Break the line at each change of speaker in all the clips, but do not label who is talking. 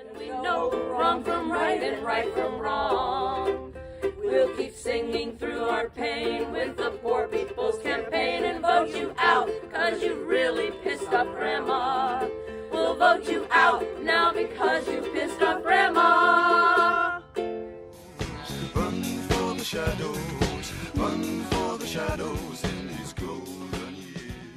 And we know wrong from right and right from wrong. We'll keep singing through our pain with the Poor People's Campaign and vote you out, 'cause you really pissed off Grandma. We'll vote you out now because you pissed off Grandma.
Run for the shadows, run for the shadows in these golden years.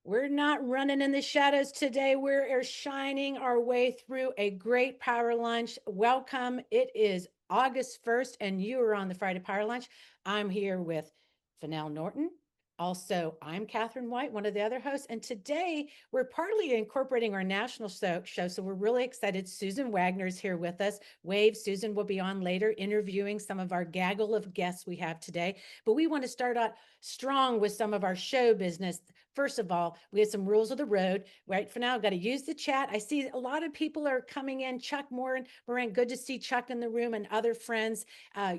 We're not running in the shadows today. We're shining our way through a great power lunch. Welcome. It is August 1st, and you are on the Friday Power Lunch. I'm here with Fennell Norton. Also, I'm Katherine White, one of the other hosts. And today we're partly incorporating our national show. So we're really excited. Susan Wagner is here with us. Wave, Susan will be on later interviewing some of our gaggle of guests we have today. But we want to start out strong with some of our show business. First of all, we have some rules of the road. Right for now, I've got to use the chat. I see a lot of people are coming in. Chuck Moran, good to see Chuck in the room and other friends.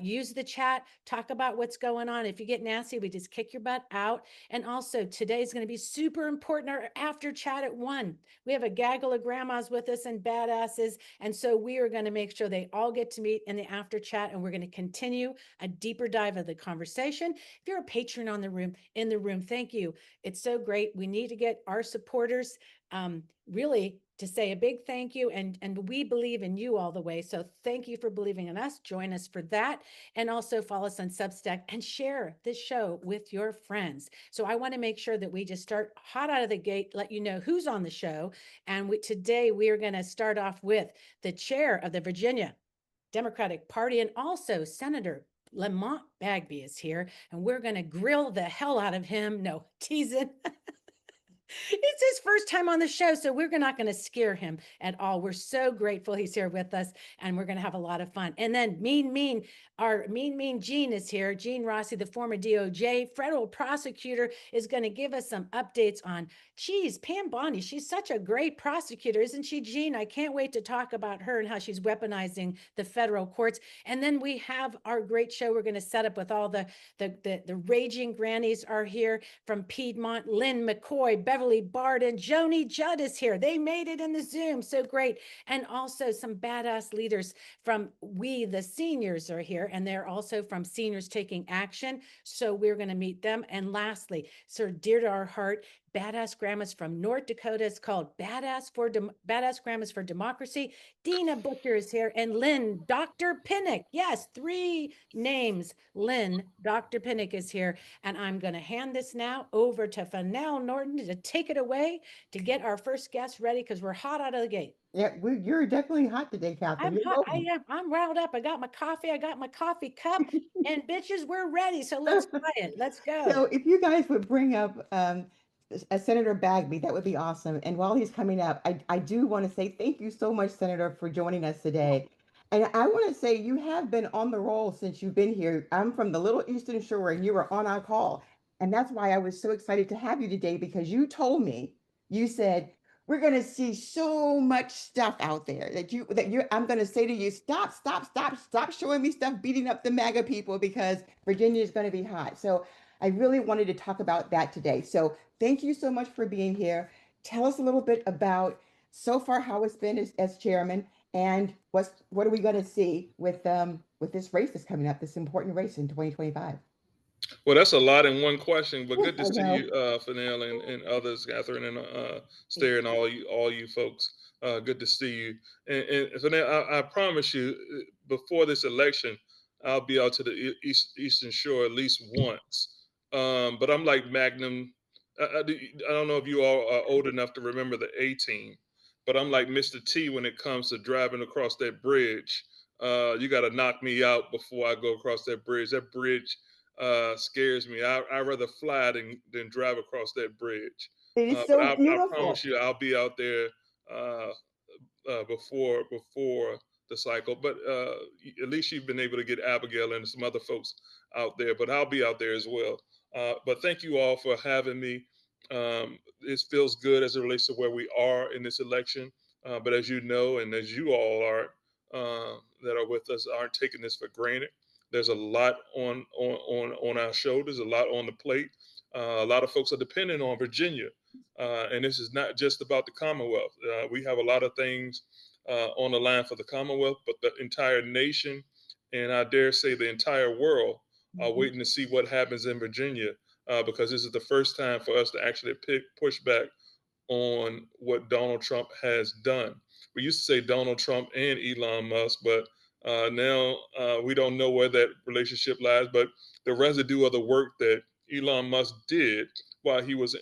Use the chat, talk about what's going on. If you get nasty, we just kick your butt out. And also today is going to be super important. Our after chat at 1. We have a gaggle of grandmas with us and badasses. And so we are going to make sure they all get to meet in the after chat. And we're going to continue a deeper dive of the conversation. If you're a patron in the room, thank you. It's so great. We need to get our supporters really to say a big thank you, and we believe in you all the way. So thank you for believing in us. Join us for that, and also follow us on Substack and share this show with your friends. So I want to make sure that we just start hot out of the gate, let you know who's on the show. And today we are going to start off with the chair of the Virginia Democratic Party and also Senator Lamont Bagby is here, and we're going to grill the hell out of him. No, teasing. It's his first time on the show, so we're not going to scare him at all. We're so grateful he's here with us, and we're going to have a lot of fun. And then our mean Gene is here. Gene Rossi, the former DOJ federal prosecutor, is going to give us some updates on, geez, Pam Bondi. She's such a great prosecutor, isn't she, Gene? I can't wait to talk about her and how she's weaponizing the federal courts. And then we have our great show we're going to set up with all the Raging Grannies are here from Piedmont. Lynn, McCoy, Beverly, Bard, and Joni, Judd is here. They made it in the Zoom. So great. And also some badass leaders from We the Seniors are here, and they're also from Seniors Taking Action. So we're going to meet them. And lastly, so dear to our heart, badass grandmas from North Dakota. It's called Badass Grandmas for Democracy. Dina Butcher is here, and Lynn, Dr. Pinnick. Yes, 3 names. Lynn, Dr. Pinnick is here. And I'm going to hand this now over to Fennell Norton to take it away to get our first guest ready, because we're hot out of the gate.
Yeah, you're definitely hot today, Katherine.
I'm
You're
hot.
welcome.
I'm riled up. I got my coffee. I got my coffee cup. And bitches, we're ready. So let's try it. Let's go.
So if you guys would bring up Senator Bagby, that would be awesome. And while he's coming up, I do want to say thank you so much, Senator, for joining us today. And I want to say you have been on the roll since you've been here. I'm from the Little Eastern Shore, and you were on our call. And that's why I was so excited to have you today, because you told me, you said, we're going to see so much stuff out there I'm going to say to you, stop showing me stuff beating up the MAGA people, because Virginia is going to be hot. So I really wanted to talk about that today. So thank you so much for being here. Tell us a little bit about so far how it's been as chairman, and what are we going to see with this race that's coming up, this important race in 2025.
Well, that's a lot in one question, but good to
I
see
know.
you, Fennell, and others, Katherine, and Stair, and all you folks. Good to see you. And Fennell, I promise you, before this election, I'll be out to the Eastern Shore at least once. But I'm like Magnum. I don't know if you all are old enough to remember the A-Team, but I'm like Mr. T when it comes to driving across that bridge. You got to knock me out before I go across that bridge. That bridge scares me. I'd rather fly than drive across that bridge.
It is
But
so
I
beautiful.
promise you, I'll be out there before the cycle. But at least you've been able to get Abigail and some other folks out there. But I'll be out there as well. But thank you all for having me. It feels good as it relates to where we are in this election. But as you know, and as you all are that are with us, aren't taking this for granted. There's a lot on our shoulders, a lot on the plate. A lot of folks are dependent on Virginia And this is not just about the Commonwealth. We have a lot of things on the line for the Commonwealth, but the entire nation, and I dare say the entire world, are waiting to see what happens in Virginia, because this is the first time for us to actually push back on what Donald Trump has done. We used to say Donald Trump and Elon Musk, but now we don't know where that relationship lies. But the residue of the work that Elon Musk did while he was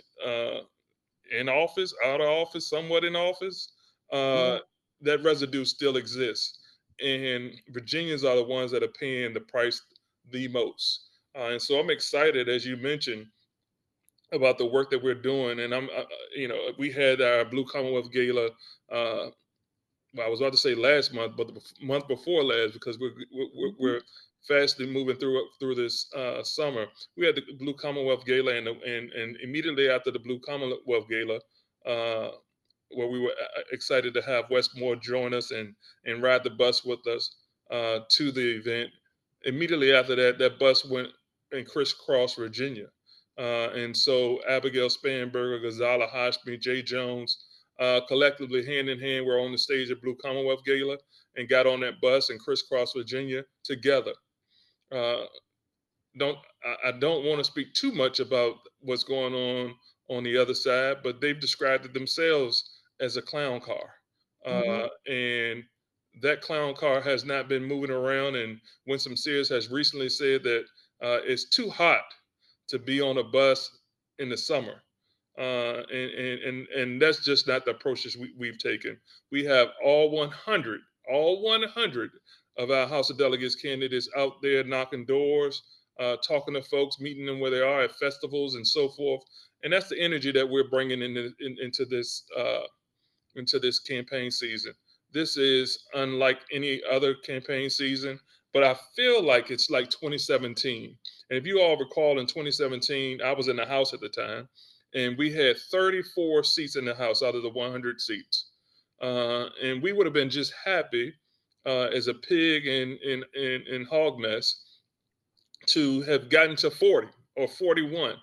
in office, out of office, somewhat in office, that residue still exists. And Virginians are the ones that are paying the price the most. And so I'm excited, as you mentioned, about the work that we're doing. And we had our Blue Commonwealth Gala. I was about to say last month, but the month before last, because we're fastly moving through this summer. We had the Blue Commonwealth Gala, and immediately after the Blue Commonwealth Gala, where we were excited to have Westmore join us and ride the bus with us to the event. Immediately after that, that bus went and crisscrossed Virginia. And so Abigail Spanberger, Gonzala Hoshby, Jay Jones, collectively hand in hand, were on the stage at Blue Commonwealth Gala and got on that bus and crisscrossed Virginia together. I don't want to speak too much about what's going on the other side, but they've described it themselves as a clown car. And that clown car has not been moving around. And Winsome Sears has recently said that it's too hot to be on a bus in the summer. And that's just not the approach that we've taken. We have all 100 of our House of Delegates candidates out there knocking doors, talking to folks, meeting them where they are at festivals and so forth. And that's the energy that we're bringing into this campaign season. This is unlike any other campaign season, but I feel like it's like 2017. And if you all recall, in 2017, I was in the House at the time, and we had 34 seats in the House out of the 100 seats. And we would have been just happy as a pig in hog mess to have gotten to 40 or 41.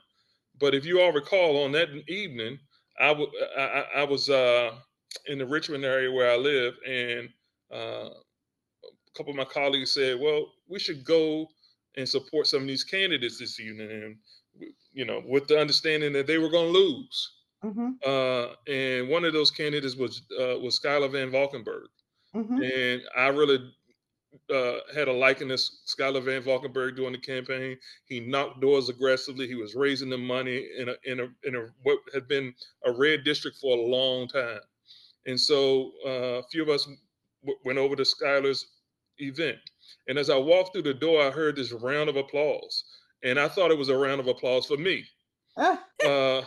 But if you all recall, on that evening, I was in the Richmond area where I live, and a couple of my colleagues said, well, we should go and support some of these candidates this evening, and with the understanding that they were going to lose. And one of those candidates was Schuyler Van Valkenburg. And I really had a liking to Schuyler Van Valkenburg during the campaign. He knocked doors aggressively. He was raising the money in a what had been a red district for a long time. And so a few of us went over to Schuyler's event. And as I walked through the door, I heard this round of applause. And I thought it was a round of applause for me. But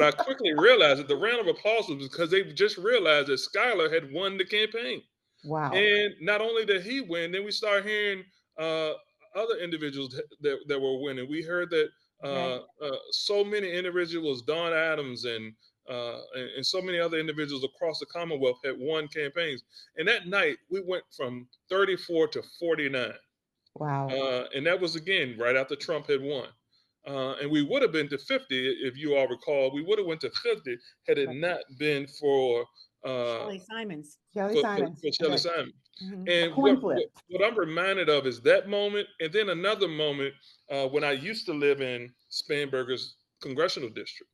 I quickly realized that the round of applause was because they just realized that Schuyler had won the campaign.
Wow.
And not only did he win, then we started hearing other individuals that were winning. We heard that so many individuals, Don Adams and so many other individuals across the Commonwealth had won campaigns. And that night we went from 34 to 49.
Wow.
And that was, again, right after Trump had won. And we would have been to 50, if you all recall. We would have went to 50 had it not been for
Shelley Simons.
Shelley Simons.
For Shelley Simons. And
Coin
what
flip.
I'm reminded of is that moment, and then another moment when I used to live in Spanberger's congressional district.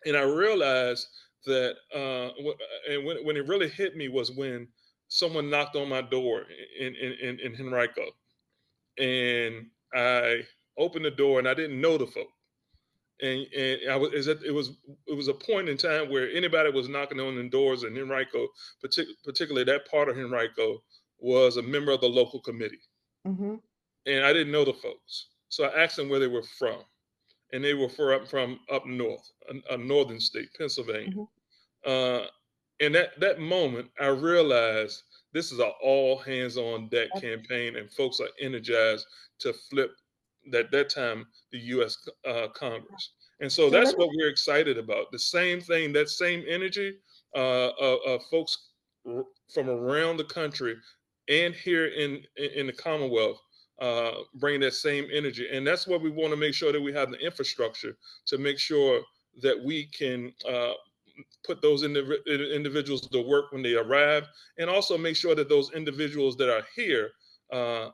And I realized that, and when it really hit me was when someone knocked on my door in Henrico. And I opened the door, and I didn't know the folk. And it was a point in time where anybody was knocking on the doors in Henrico, particularly that part of Henrico, was a member of the local committee. And I didn't know the folks. So I asked them where they were from. And they were from up north, a northern state, Pennsylvania. And that moment, I realized this is an all hands on deck campaign, and folks are energized to flip that time the U.S. Congress. And so that's what we're excited about. The same thing, that same energy of folks from around the country and here in the Commonwealth bring that same energy. And that's what we want to make sure that we have the infrastructure to make sure that we can put those individuals to work when they arrive, and also make sure that those individuals that are here are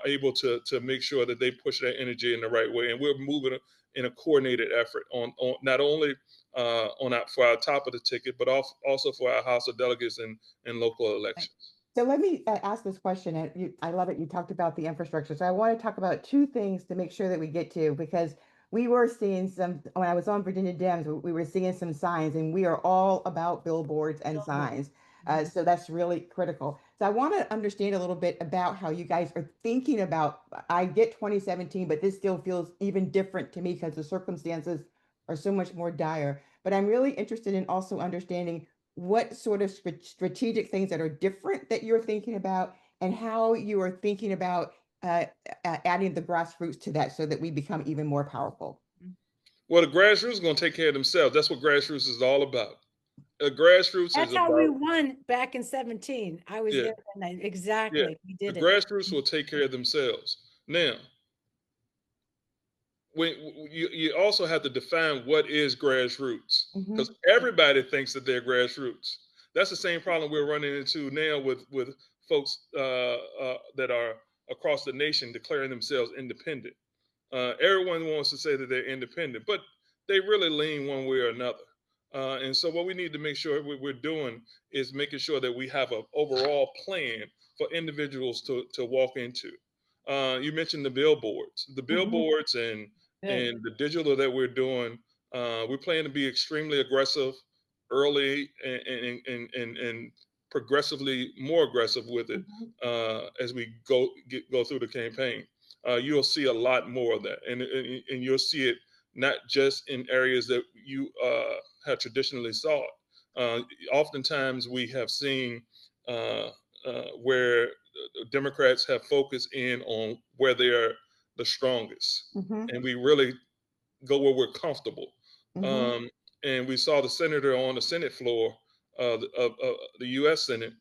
able to make sure that they push that energy in the right way. And we're moving in a coordinated effort on not only for our top of the ticket, but also for our House of Delegates and local elections.
So let me ask this question. And I love it. You talked about the infrastructure. So I want to talk about two things to make sure that we get to, because we were seeing some, when I was on Virginia Dems, we were seeing some signs, and we are all about billboards and signs. So that's really critical. So I want to understand a little bit about how you guys are thinking about, I get 2017, but this still feels even different to me because the circumstances are so much more dire. But I'm really interested in also understanding what sort of strategic things that are different that you're thinking about, and how you are thinking about adding the grassroots to that so that we become even more powerful.
Well, the grassroots is going to take care of themselves. That's what grassroots is all about. Grassroots
That's
is
how
about,
we won back in 17. I was
yeah,
there that night.
yeah.
Exactly. We
The
did it.
grassroots will take care of themselves. Now, when you also have to define what is grassroots, because everybody thinks that they're grassroots. That's the same problem we're running into now with folks that are across the nation declaring themselves independent. Everyone wants to say that they're independent, but they really lean one way or another. And so what we need to make sure we're doing is making sure that we have an overall plan for individuals to walk into. You mentioned the billboards, and the digital that we're doing. We plan to be extremely aggressive early and progressively more aggressive with it as we go through the campaign. You'll see a lot more of that, and you'll see it not just in areas that you have traditionally saw it. Oftentimes, we have seen where Democrats have focused in on where they are the strongest, and we really go where we're comfortable. And we saw the senator on the Senate floor of the U.S. Senate,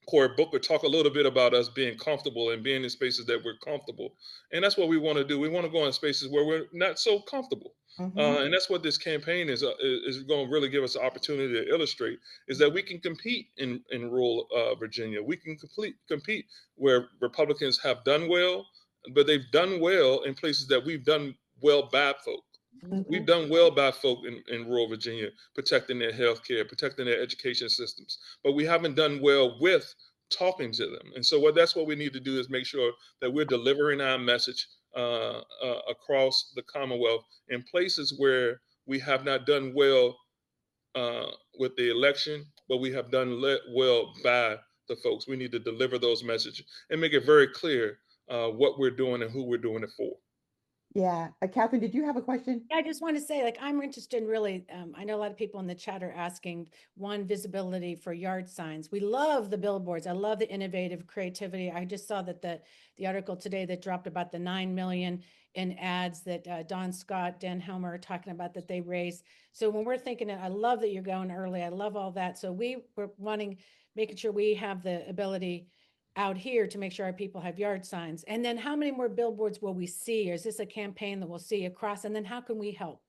Cory Booker, talk a little bit about us being comfortable and being in spaces that we're comfortable. And that's what we want to do. We want to go in spaces where we're not so comfortable. And that's what this campaign is going to really give us the opportunity to illustrate, is that we can compete in rural Virginia. We can compete where Republicans have done well, but they've done well in places that we've done well by folk. We've done well by folk in rural Virginia, protecting their health care, protecting their education systems, but we haven't done well with talking to them. And so that's what we need to do, is make sure that we're delivering our message across the Commonwealth in places where we have not done well with the election, but we have done well by the folks. We need to deliver those messages and make it very clear what we're doing and who we're doing it for.
Yeah. Katherine, did you have a question?
I just want to say, like, I'm interested in really, I know a lot of people in the chat are asking, one, visibility for yard signs. We love the billboards. I love the innovative creativity. I just saw that the article today that dropped about the 9 million in ads that Don Scott, Dan Helmer are talking about that they raised. So when we're thinking, I love that you're going early. I love all that. So we were making sure we have the ability out here to make sure our people have yard signs. And then how many more billboards will we see? Or is this a campaign that we'll see across? And then how can we help?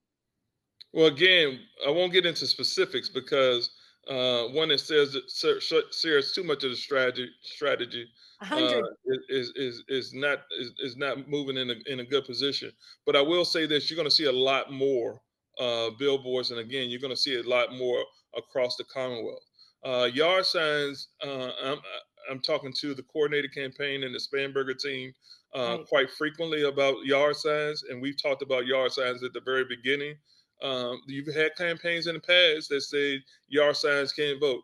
Well, again, I won't get into specifics because one that says that shares too much of the strategy
100.
is not moving in a good position. But I will say this: you're going to see a lot more billboards, and again, you're going to see a lot more across the Commonwealth. Yard signs. I'm talking to the coordinated campaign and the Spanberger team quite frequently about yard signs, and we've talked about yard signs at the very beginning. You've had campaigns in the past that say yard signs can't vote.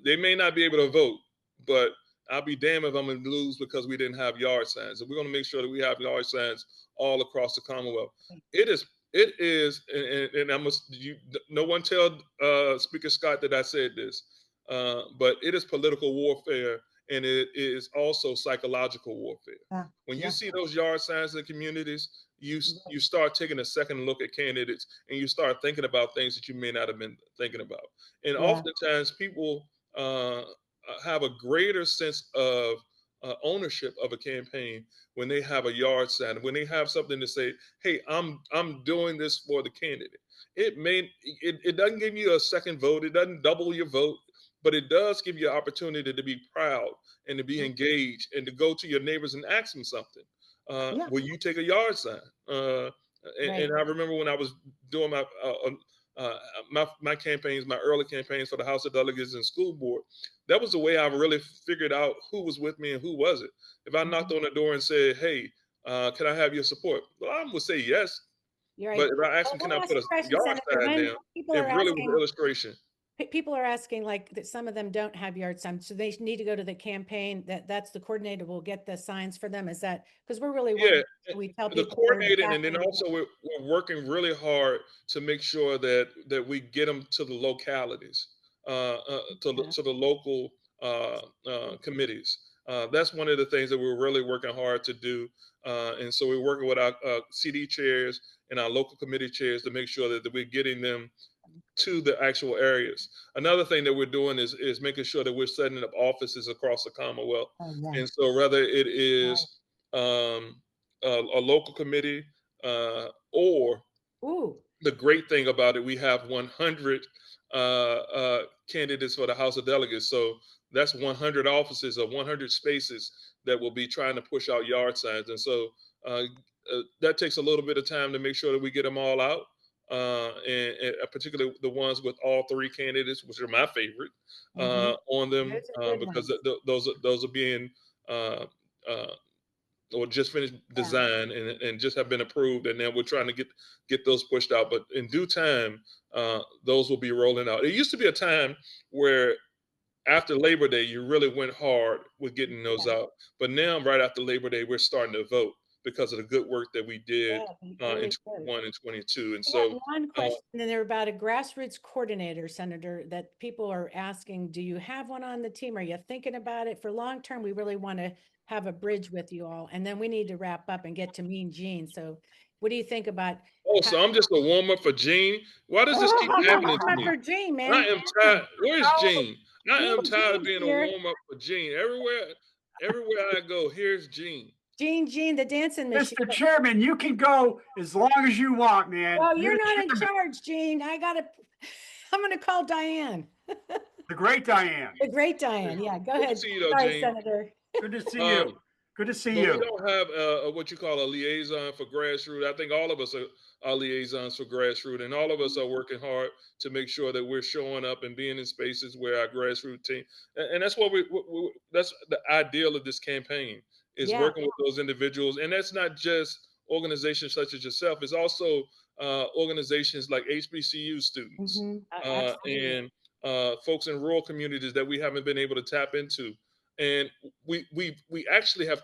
They may not be able to vote, but I'll be damned if I'm going to lose because we didn't have yard signs. And we're going to make sure that we have yard signs all across the Commonwealth. It is, and I must, no one tell Speaker Scott that I said this, but it is political warfare, and it is also psychological warfare. When you see those yard signs in communities, you start taking a second look at candidates, and you start thinking about things that you may not have been thinking about. And oftentimes people have a greater sense of ownership of a campaign when they have a yard sign, when they have something to say, hey, I'm doing this for the candidate. it doesn't give you a second vote. It doesn't double your vote, but it does give you an opportunity to be proud and to be engaged and to go to your neighbors and ask them something.
Yeah.
Will you take a yard sign? And I remember when I was doing my campaigns, my early campaigns for the House of Delegates and school board, that was the way I really figured out who was with me and who wasn't. If I knocked on the door and said, "Hey, can I have your support?" Well, I would say yes.
You're right.
But if I asked them,
Well,
"Can I
let me ask
put
you
a
a question,
yard
Senator.
sign
When
down?"
people
It
are
really was an
asking,
illustration.
people are asking like that some of them don't have yard signs, so they need to go to the campaign. That's the coordinator will get the signs for them. Is that because we're really
Yeah,
working? We tell
the
people where
coordinating, and then
exactly.
also we're working really hard to make sure that we get them to the localities, to the local committees. That's one of the things that we're really working hard to do. And so we're working with our CD chairs and our local committee chairs to make sure that we're getting them to the actual areas. Another thing that we're doing is making sure that we're setting up offices across the Commonwealth.
Oh, yeah.
And so whether it is a local committee or
Ooh,
the great thing about it, we have 100 candidates for the House of Delegates. So that's 100 offices or 100 spaces that will be trying to push out yard signs. And so that takes a little bit of time to make sure that we get them all out. And particularly the ones with all three candidates, which are my favorite, on them,
those are good
because
ones.
those are being uh, or just finished design and just have been approved, and then we're trying to get those pushed out. But in due time, those will be rolling out. It used to be a time where after Labor Day, you really went hard with getting those out. But now, right after Labor Day, we're starting to vote because of the good work that we did
we
in
really did.
21 and 22. And
I
so,
got one question, and they're about a grassroots coordinator, Senator, that people are asking, do you have one on the team? Are you thinking about it? For long term, we really want to have a bridge with you all. And then we need to wrap up and get to Mean Gene. So what do you think about
so I'm just a warm up for Gene. Why does this keep happening to me?
for Gene, man?
I am tired. Where's Gene? I am
Mean
tired of
Gene's
being a
here.
warm up for Gene. Everywhere I go, here's Gene.
Gene, the dancing machine.
Mr. Chairman, you can go as long as you want, man.
Well,
You're
you're
the
not in
chairman.
charge, Gene. I'm gonna call Diane.
The great Diane.
The great Diane. Yeah, go
Good to
ahead.
see you, though,
Sorry,
Gene.
Senator.
Good to see you. Good to see
But we
you.
don't have what you call a liaison for grassroots. I think all of us are liaisons for grassroots, and all of us are working hard to make sure that we're showing up and being in spaces where our grassroots team, and that's what that's the ideal of this campaign, is
Yeah.
working with those individuals. And that's not just organizations such as yourself. It's also organizations like HBCU students and folks in rural communities that we haven't been able to tap into. And we actually have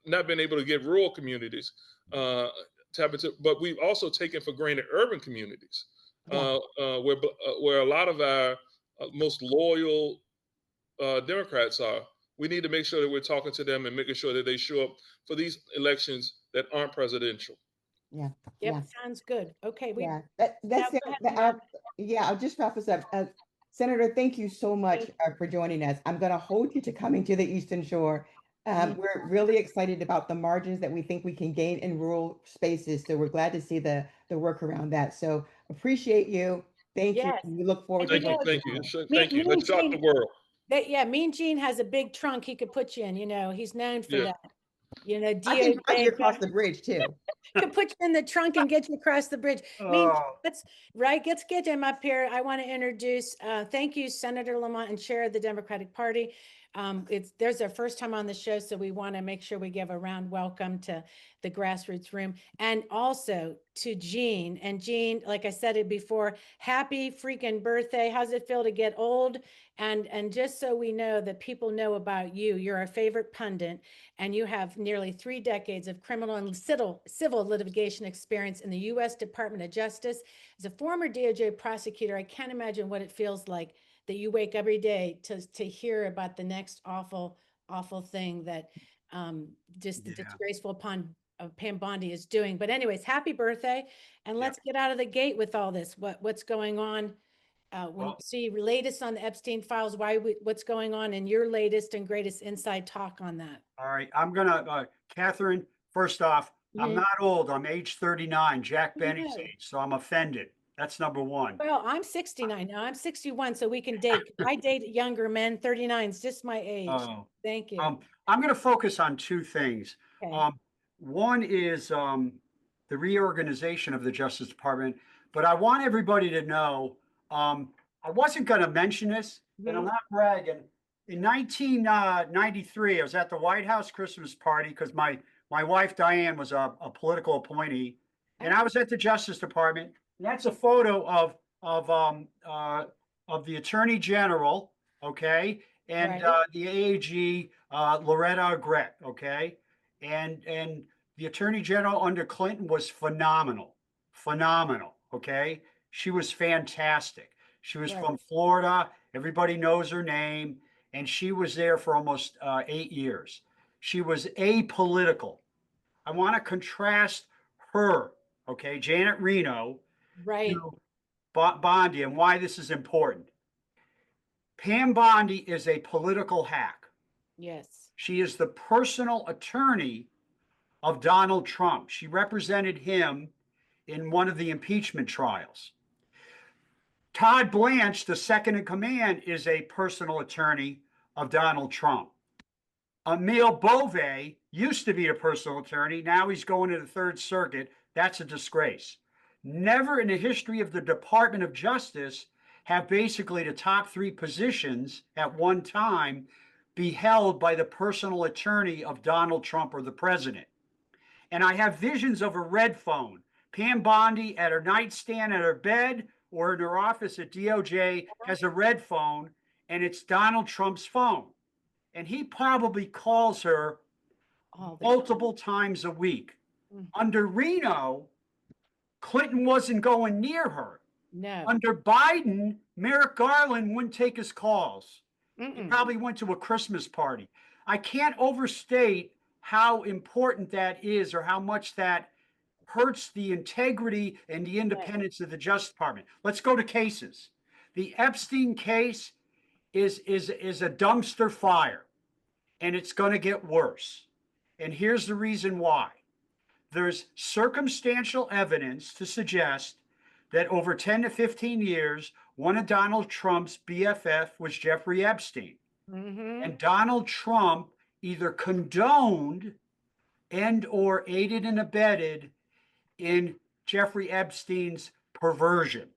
not been able to get rural communities tap into, but we've also taken for granted urban communities where a lot of our most loyal Democrats are. We need to make sure that we're talking to them and making sure that they show up for these elections that aren't presidential.
Yeah.
Yep,
Yeah.
sounds good. Okay,
Yeah. That's
go
it.
ahead,
I'll just wrap this up. Senator, thank you so much for joining us. I'm going to hold you to coming to the Eastern Shore. We're really excited about the margins that we think we can gain in rural spaces. So we're glad to see the work around that. So appreciate you. Thank
Yes.
you. We look forward
And
to
you
Thank
know,
you. Thank you.
Me-
Thank you.
me
Let's shock
and
the
Gene-
world.
Mean Gene has a big trunk he could put you in, he's known for
Yeah.
that. You know,
I can drive
DOJ
you across the bridge too.
could put you in the trunk and get you across the bridge. Mean,
Oh,
let's get him up here. I want to introduce, thank you, Senator Lamont and Chair of the Democratic Party. There's our first time on the show, so we want to make sure we give a round welcome to the grassroots room, and also to Gene. And Gene, like I said it before, happy freaking birthday. How's it feel to get old? And just so we know that people know about you, you're our favorite pundit, and you have nearly 3 decades of criminal and civil litigation experience in the U.S. Department of Justice. As a former DOJ prosecutor, I can't imagine what it feels like that you wake every day to hear about the next awful thing that just the disgraceful Pam Bondi is doing. But anyways, happy birthday, and let's get out of the gate with all this. What's going on? When you see latest on the Epstein files, what's going on, and your latest and greatest inside talk on that.
all right. I'm gonna, Katherine. First off, I'm not old. I'm age 39, Jack Benny's age, so I'm offended. That's number one.
Well, I'm 69 now. I'm 61, so we can date. I date younger men. 39 is just my age.
Oh,
Thank you.
I'm going to focus on two things.
Okay.
One is the reorganization of the Justice Department, but I want everybody to know I wasn't going to mention this, and I'm
Mhm.
not bragging. In 1993, I was at the White House Christmas party because my wife Diane was a political appointee, and I was at the Justice Department. And that's a photo of the Attorney General, okay, and
Right.
the AG Loretta Gret, okay, and the Attorney General under Clinton was phenomenal, phenomenal, okay. She was fantastic. She was
Right.
from Florida. Everybody knows her name, and she was there for almost 8 years. She was apolitical. I want to contrast her, okay, Janet Reno,
Right.
to Bondi, and why this is important. Pam Bondi is a political hack.
Yes.
She is the personal attorney of Donald Trump. She represented him in one of the impeachment trials. Todd Blanche, the second in command, is a personal attorney of Donald Trump. Emil Bowie used to be a personal attorney. Now he's going to the Third Circuit. That's a disgrace. Never in the history of the Department of Justice have basically the top three positions at one time be held by the personal attorney of Donald Trump or the president. And I have visions of a red phone. Pam Bondi at her nightstand at her bed or in her office at DOJ has a red phone, and it's Donald Trump's phone. And he probably calls her multiple times a week. Under Reno, Clinton wasn't going near her.
No.
Under Biden, Merrick Garland wouldn't take his calls. He probably went to a Christmas party. I can't overstate how important that is or how much that hurts the integrity and the independence of the Justice Department. Let's go to cases. The Epstein case is a dumpster fire, and it's going to get worse. And here's the reason why. There's circumstantial evidence to suggest that over 10 to 15 years, one of Donald Trump's BFF was Jeffrey Epstein. And Donald Trump either condoned and or aided and abetted in Jeffrey Epstein's perversion.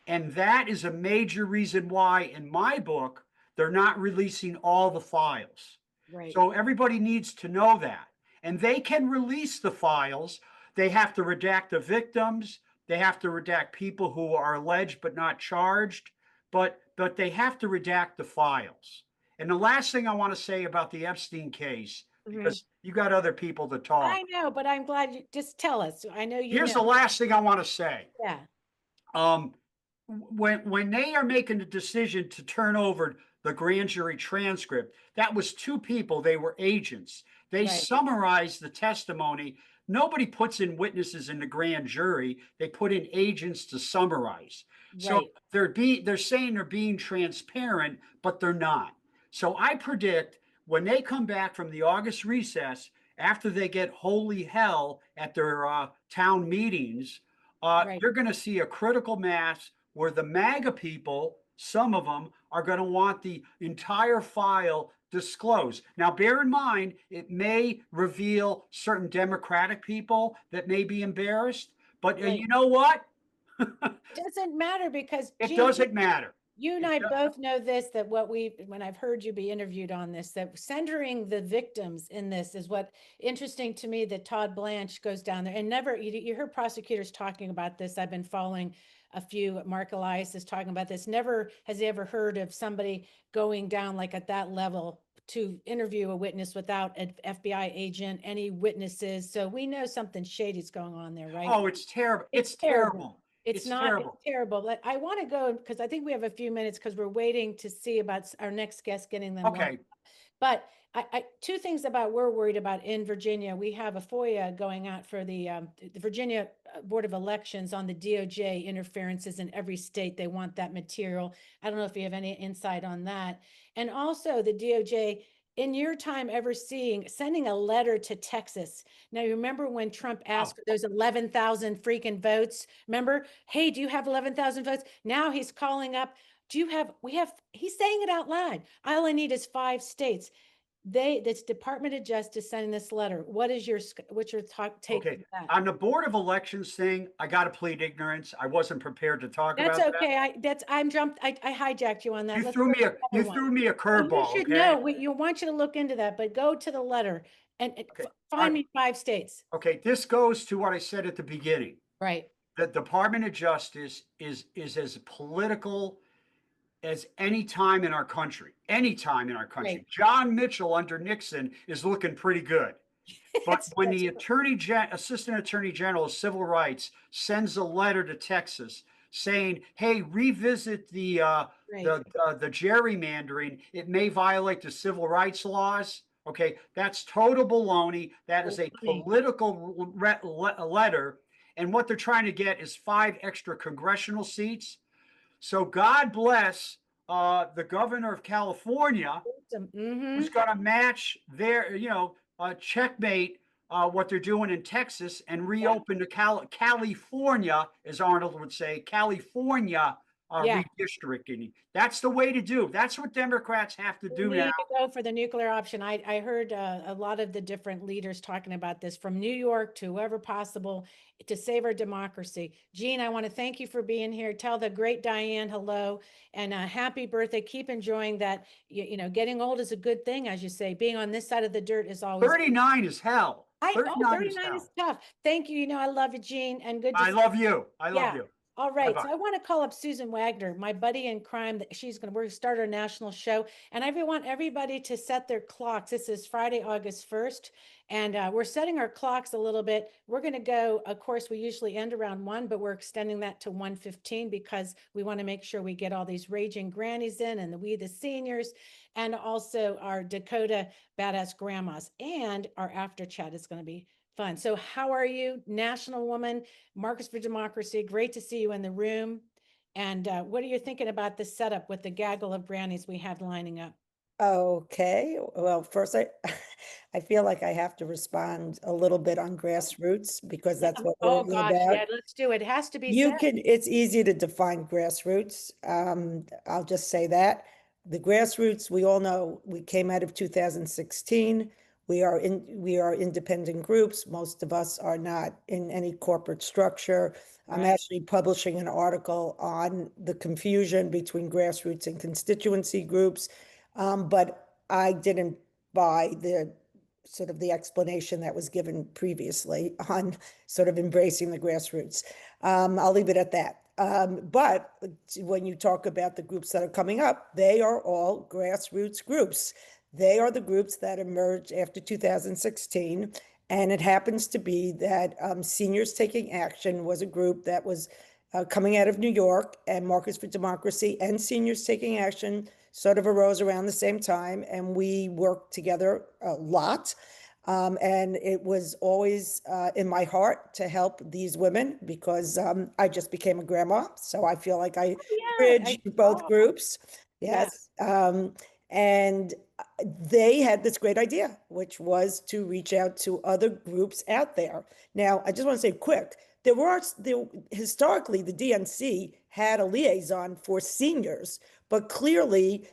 And that is a major reason why, in my book, they're not releasing all the files.
Right.
So everybody needs to know that. And they can release the files. They have to redact the victims. They have to redact people who are alleged but not charged. But they have to redact the files. And the last thing I want to say about the Epstein case, because you got other people to talk.
I know, but I'm glad you just tell us. I know you
Here's
know.
the last thing I want to say.
Yeah.
When they are making the decision to turn over the grand jury transcript, that was two people. They were agents. They summarized the testimony. Nobody puts in witnesses in the grand jury. They put in agents to summarize. So they're saying they're being transparent, but they're not. So I predict when they come back from the August recess, after they get holy hell at their town meetings, you're going to see a critical mass where the MAGA people, some of them, are going to want the entire file disclosed. Now, bear in mind, it may reveal certain Democratic people that may be embarrassed, but you know what?
It doesn't matter because
it doesn't matter.
You and I both know this, that when I've heard you be interviewed on this, that centering the victims in this is what interesting to me, that Todd Blanche goes down there and never, you heard prosecutors talking about this. I've been following a few, Mark Elias is talking about this. Never has he ever heard of somebody going down like at that level to interview a witness without an FBI agent, any witnesses. So we know something shady's going on there, right?
Oh, it's terrible. It's terrible.
It's terrible. But I want to go because I think we have a few minutes because we're waiting to see about our next guest getting them.
Okay.
But I two things about we're worried about in Virginia. We have a FOIA going out for the Virginia Board of Elections on the DOJ interferences in every state. They want that material. I don't know if you have any insight on that. And also the DOJ in your time ever sending a letter to Texas? Now, you remember when Trump asked for those 11,000 freaking votes? Remember, hey, do you have 11,000 votes? Now he's calling up. Do you have, he's saying it out loud. All I need is 5 states. This Department of Justice sending this letter. What's your take
Okay.
on that?
On the Board of Elections thing, I got to plead ignorance. I wasn't prepared to talk
That's
about
okay. I hijacked you on
that.
that.
You
Let's
threw
go
me
to
a
the
you
other one.
threw me a
Oh, you
curveball.
should
Okay.
know. We want you to look into that, but go to the letter and
Okay.
find me 5 states.
Okay. This goes to what I said at the beginning.
Right.
The Department of Justice is as political as any time in our country. Any time in our country.
Right.
John Mitchell under Nixon is looking pretty good. But when the Assistant Attorney General of Civil Rights sends a letter to Texas saying, "Hey, revisit the gerrymandering. It may violate the civil rights laws." Okay, that's total baloney. That is a political letter, and what they're trying to get is 5 extra congressional seats. So God bless the governor of California, who's going to match their, checkmate what they're doing in Texas and reopen the California, as Arnold would say, California redistricting. That's the way to do. That's what Democrats have to do
We
now.
need to go for the nuclear option. I heard a lot of the different leaders talking about this, from New York to whoever possible, to save our democracy. Jean, I want to thank you for being here. Tell the great Diane hello and happy birthday. Keep enjoying that. Getting old is a good thing, as you say. Being on this side of the dirt is always
39 is hell.
39 is tough. Thank you. I love you, Jean, and good to
I
see
love you. I love
Yeah.
you.
All right.
Bye-bye.
So I want to call up Susan Wagner, my buddy in crime. We're going to start our national show. And I want everybody to set their clocks. This is Friday, August 1st. And we're setting our clocks a little bit. We're going to go, of course, we usually end around 1, but we're extending that to 1:15 because we want to make sure we get all these raging grannies in, and we, the seniors, and also our Dakota badass grandmas. And our after chat is going to be fun. So how are you, National Woman, Marcus for Democracy? Great to see you in the room. And what are you thinking about this setup with the gaggle of grannies we have lining up?
Okay, well, first I feel like I have to respond a little bit on grassroots because that's what we're
Oh
all
gosh,
about.
yeah, let's do it. It has to be said.
It's easy to define grassroots. I'll just say that. The grassroots, we all know, we came out of 2016. We are independent groups. Most of us are not in any corporate structure. I'm
Right.
actually publishing an article on the confusion between grassroots and constituency groups. But I didn't buy the sort of the explanation that was given previously on sort of embracing the grassroots. I'll leave it at that. But when you talk about the groups that are coming up, they are all grassroots groups. They are the groups that emerged after 2016. And it happens to be that Seniors Taking Action was a group that was coming out of New York, and Marcus for Democracy and Seniors Taking Action sort of arose around the same time, and we worked together a lot. And it was always in my heart to help these women because I just became a grandma. So I feel like I bridged both groups. Yes. And they had this great idea, which was to reach out to other groups out there. Now, I just want to say quick, historically, the DNC had a liaison for seniors, but clearly,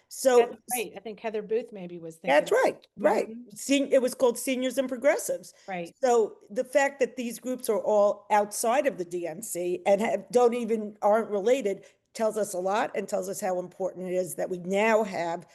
so
That's right. I think Heather Booth maybe was thinking.
that's right, right. It was called Seniors and Progressives.
Right.
So the fact that these groups are all outside of the DNC and aren't related tells us a lot and tells us how important it is that we now have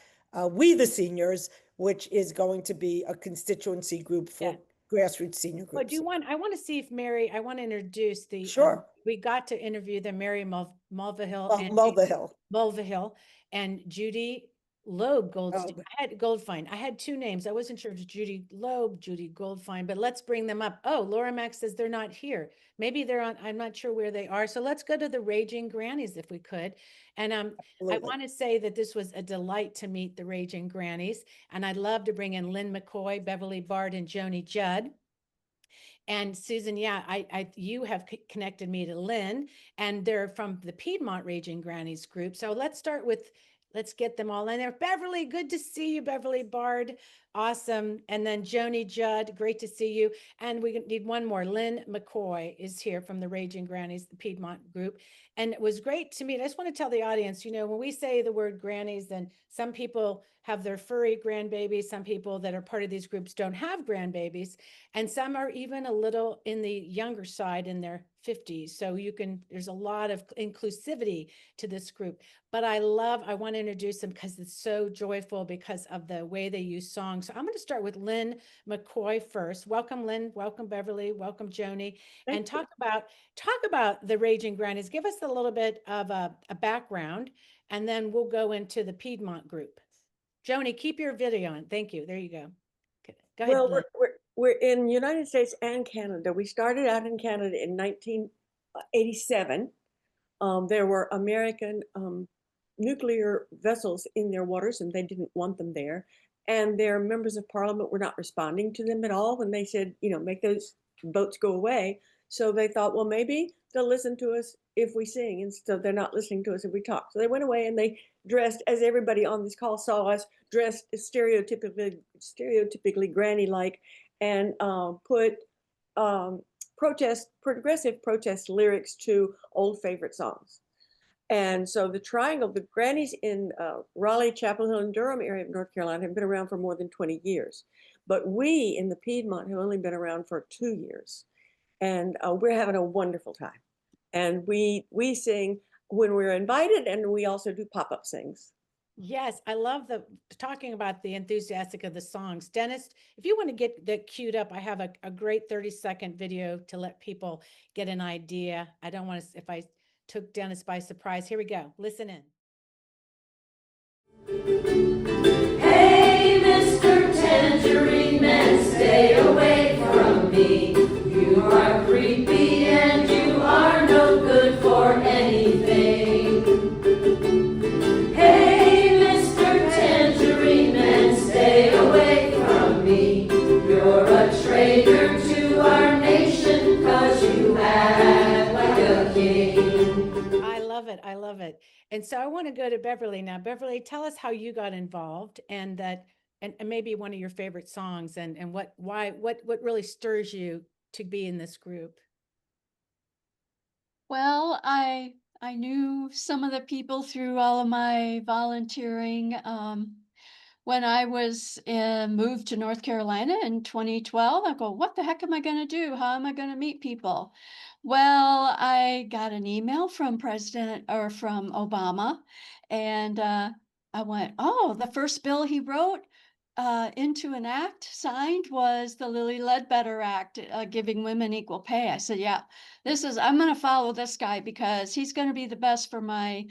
We the Seniors, which is going to be a constituency group for grassroots senior
But
groups.
I want to see if I want to introduce the,
Sure.
We got to interview the Mary Mulvihill
Mulvihill.
and Judy Loeb Goldstein.
Oh.
I had Goldfein. I had 2 names. I wasn't sure if it's Judy Loeb, Judy Goldfein, but let's bring them up. Oh, Laura Mack says they're not here. Maybe they're on, I'm not sure where they are. So let's go to the Raging Grannies if we could. And I want to say that this was a delight to meet the Raging Grannies. And I'd love to bring in Lynn McCoy, Beverly Bard, and Joni Judd. And Susan, you have connected me to Lynn, and they're from the Piedmont Raging Grannies group. So let's start with Let's get them all in there. Beverly, good to see you, Beverly Bard. Awesome. And then Joni, Judd, great to see you. And we need one more. Lynn McCoy is here from the Raging Grannies, the Piedmont group. And it was great to meet. I just want to tell the audience, you know, when we say the word grannies, then some people have their furry grandbabies. Some people that are part of these groups don't have grandbabies. And some are even a little in the younger side in their 50s. So there's a lot of inclusivity to this group. But I want to introduce them because it's so joyful because of the way they use songs. So I'm going to start with Lynn McCoy first. Welcome, Lynn. Welcome, Beverly. Welcome, Joni. And talk about the Raging Grannies. Give us a little bit of a background, and then we'll go into the Piedmont group. Joni, keep your video on. Thank you. There you go. Go ahead,
Well,
Lynn.
we're in the United States and Canada. We started out in Canada in 1987. There were American nuclear vessels in their waters, and they didn't want them there. And their members of parliament were not responding to them at all when they said, you know, make those boats go away. So they thought, well, maybe they'll listen to us if we sing, and so they're not listening to us if we talk. So they went away and they dressed, as everybody on this call saw us, dressed stereotypically granny-like, and put progressive protest lyrics to old favorite songs. And so the triangle, the grannies in Raleigh, Chapel Hill, and Durham area of North Carolina have been around for more than 20 years. But we in the Piedmont have only been around for 2 years. And we're having a wonderful time. And we sing when we're invited, and we also do pop-up sings.
Yes, I love talking about the enthusiastic of the songs. Dennis, if you want to get that queued up, I have a great 30-second video to let people get an idea. I don't want to, if I took Dennis by surprise. Here we go. Listen in.
Hey, Mr. Tangerine Man, stay away from me. You are creepy and you are no good for anything. Hey, Mr. Tangerine Man, stay away from me. You're a traitor to our nation, 'cause you act like a king.
I love it. And so I want to go to Beverly now. Beverly, tell us how you got involved, and maybe one of your favorite songs, and what really stirs you to be in this group.
Well, I knew some of the people through all of my volunteering. When I was moved to North Carolina in 2012, I go, what the heck am I going to do? How am I going to meet people? Well, I got an email from from Obama, and I went, oh, the first bill he wrote into an act signed was the Lilly Ledbetter Act, giving women equal pay. I said, yeah, I'm going to follow this guy because he's going to be the best for my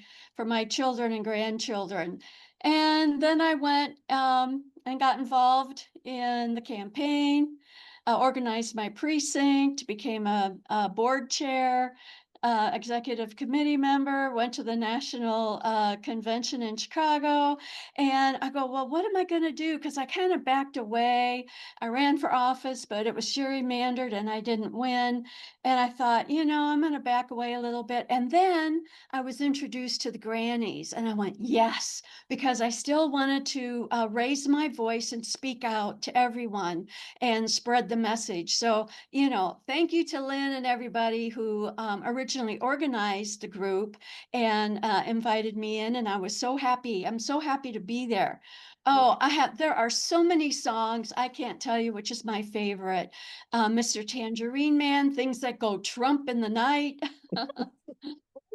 children and grandchildren. And then I went and got involved in the campaign, organized my precinct, became a board chair, executive committee member, went to the national convention in Chicago. And I go, well, what am I going to do? Because I kind of backed away. I ran for office, but it was gerrymandered and I didn't win. And I thought, I'm going to back away a little bit. And then I was introduced to the grannies, and I went, yes, because I still wanted to raise my voice and speak out to everyone and spread the message. So, thank you to Lynn and everybody who originally organized the group and invited me in, and I was so happy. I'm so happy to be there. Oh, there are so many songs. I can't tell you which is my favorite. Mr. Tangerine Man, Things That Go Trump in the Night.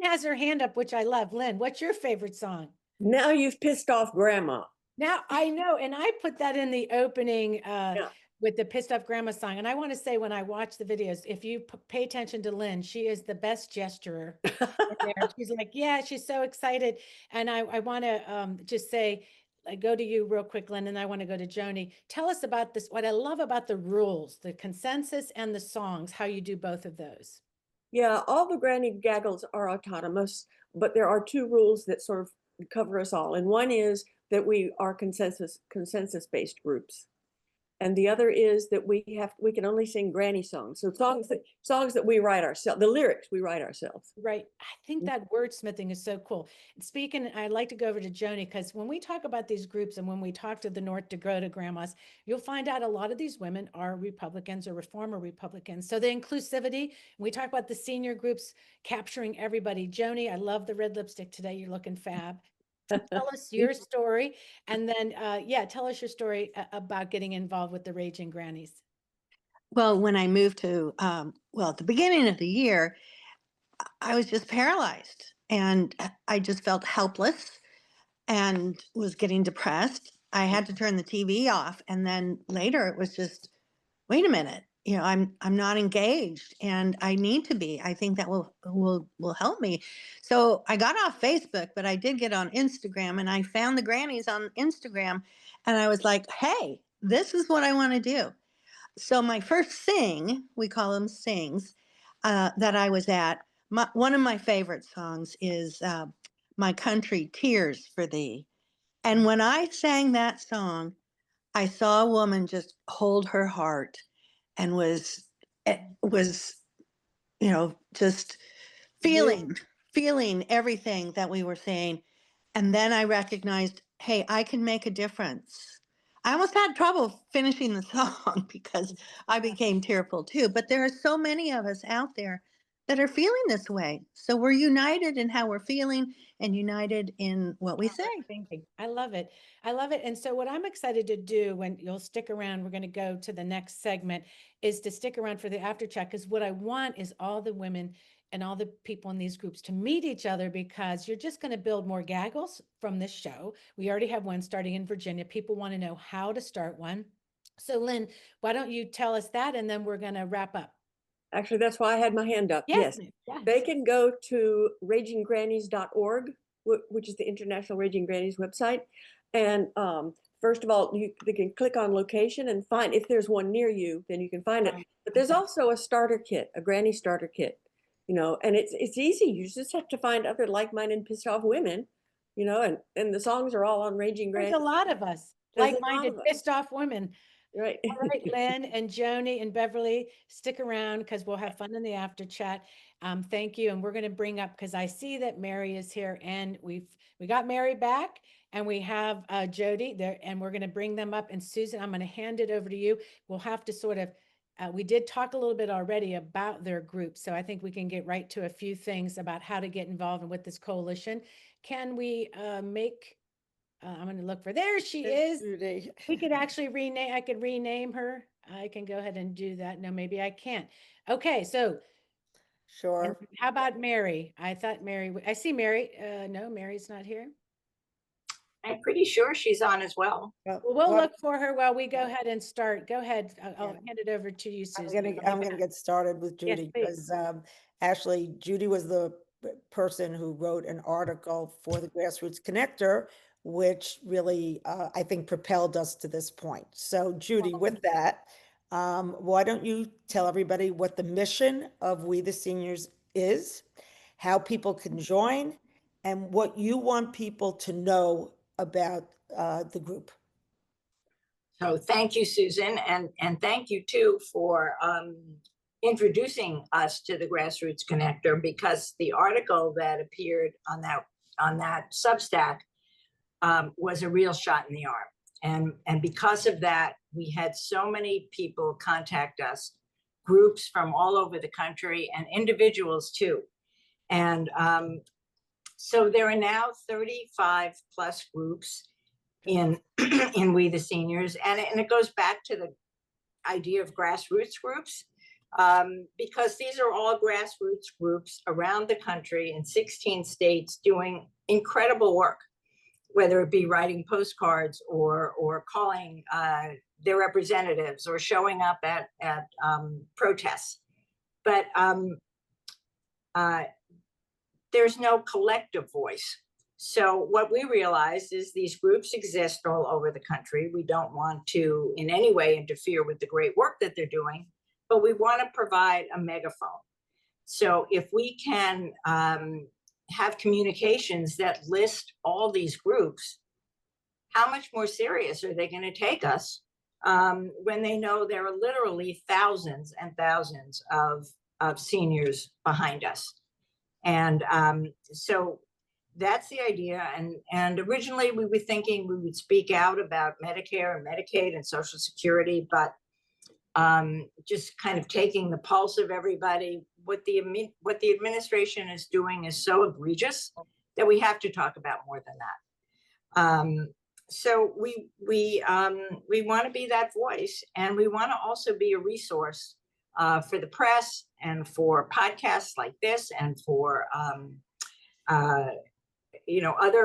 Has her hand up, which I love. Lynn, what's your favorite song?
Now You've Pissed Off Grandma.
Now I know, and I put that in the opening with the Pissed Off Grandma song. And I want to say, when I watch the videos, if you pay attention to Lynn, she is the best gesturer. She's like, yeah, she's so excited. And I want to just say, I go to you real quick, Lynn, and I want to go to Joni. Tell us about this, what I love about the rules, the consensus and the songs, how you do both of those.
Yeah, all the granny gaggles are autonomous, but there are 2 rules that sort of cover us all. And one is that we are consensus-based groups. And the other is that we can only sing granny songs. So songs that we write ourselves, the lyrics we write ourselves.
Right. I think that wordsmithing is so cool. Speaking, I'd like to go over to Joni, because when we talk about these groups and when we talk to the North Dakota grandmas, you'll find out a lot of these women are Republicans or former Republicans. So the inclusivity, we talk about the senior groups capturing everybody. Joni, I love the red lipstick today. You're looking fab. Tell us your story. And then, yeah, tell us your story about getting involved with the Raging Grannies.
Well, when I moved to, well, at the beginning of the year, I was just paralyzed and I just felt helpless and was getting depressed. I had to turn the TV off. And then later it was just, wait a minute, I'm not engaged and I need to be. I think that will help me. So I got off Facebook, but I did get on Instagram and I found the grannies on Instagram and I was like, hey, this is what I want to do. So my first sing, we call them sings, that I was at, one of my favorite songs is My Country, Tears for Thee. And when I sang that song, I saw a woman just hold her heart and was just feeling everything that we were saying. And then I recognized, hey, I can make a difference. I almost had trouble finishing the song because I became tearful too. But there are so many of us out there that are feeling this way. So we're united in how we're feeling and united in what we say.
Thinking. I love it. I love it. And so what I'm excited to do, when you'll stick around, we're going to go to the next segment, is to stick around for the after chat. Because what I want is all the women and all the people in these groups to meet each other, because you're just going to build more gaggles from this show. We already have one starting in Virginia. People want to know how to start one. So Lynn, why don't you tell us that, and then we're going to wrap up.
Actually, that's why I had my hand up. Yes. They can go to raginggrannies.org, which is the International Raging Grannies website. And first of all, they can click on location and find, if there's one near you, then you can find it. But there's also a starter kit, a granny starter kit, and it's easy. You just have to find other like-minded pissed off women, and the songs are all on Raging Grannies.
There's a lot of us, like-minded pissed off women.
Right.
All right, Lynn and Joni and Beverly, stick around because we'll have fun in the after chat. Thank you. And we're going to bring up, because I see that Mary is here, and we got Mary back, and we have Jody there, and we're going to bring them up. And Susan, I'm going to hand it over to you. We'll have to sort of, we did talk a little bit already about their group. So I think we can get right to a few things about how to get involved with this coalition. Can we make... I'm going to look for, there she is.
Judy.
We could actually rename, I could rename her. I can go ahead and do that. No, maybe I can't. Okay, so.
Sure.
How about Mary? I thought Mary, I see Mary. No, Mary's not here.
I'm pretty sure she's on as well.
Well, we'll look for her while we go ahead and start. Go ahead. I'll hand it over to you, Susan.
I'm gonna get started with Judy, because actually Judy was the person who wrote an article for the Grassroots Connector, which really, I think, propelled us to this point. So Judy, with that, why don't you tell everybody what the mission of We the Seniors is, how people can join, and what you want people to know about the group.
So thank you, Susan, and thank you too for introducing us to the Grassroots Connector, because the article that appeared on that Substack was a real shot in the arm. And because of that, we had so many people contact us, groups from all over the country and individuals too. And so there are now 35 plus groups in We the Seniors. And it goes back to the idea of grassroots groups, because these are all grassroots groups around the country in 16 states doing incredible work, whether it be writing postcards or calling their representatives or showing up at protests. But there's no collective voice. So what we realized is these groups exist all over the country. We don't want to in any way interfere with the great work that they're doing, but we want to provide a megaphone. So if we can have communications that list all these groups, how much more serious are they going to take us when they know there are literally thousands and thousands of seniors behind us. And so that's the idea. And originally we were thinking we would speak out about Medicare and Medicaid and Social Security, but just kind of taking the pulse of everybody. What the administration is doing is so egregious that we have to talk about more than that. So we want to be that voice, and we want to also be a resource for the press and for podcasts like this, and for other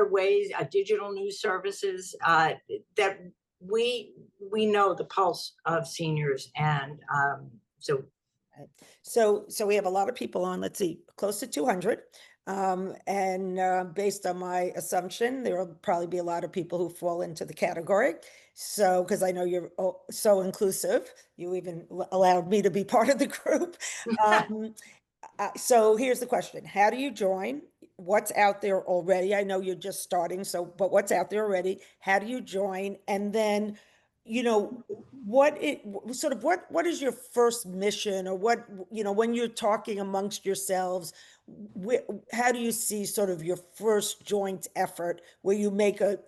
ways, digital news services, that we know the pulse of seniors. And
so we have a lot of people on, let's see, close to 200. Based on my assumption, there will probably be a lot of people who fall into the category. So, because I know you're so inclusive, you even allowed me to be part of the group. So here's the question: how do you join? What's out there already? I know you're just starting, but what's out there already? How do you join? And then, what is your first mission, or what, when you're talking amongst yourselves, how do you see sort of your first joint effort where you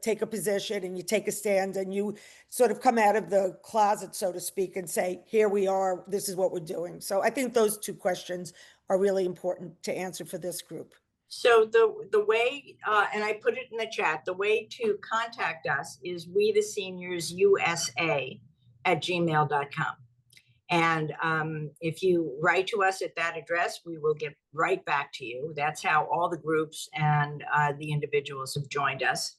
take a position and you take a stand and you sort of come out of the closet, so to speak, and say, here we are, this is what we're doing? So I think those two questions are really important to answer for this group.
So the way, and I put it in the chat, the way to contact us is WeTheSeniorsUSA@gmail.com. And if you write to us at that address, we will get right back to you. That's how all the groups and the individuals have joined us.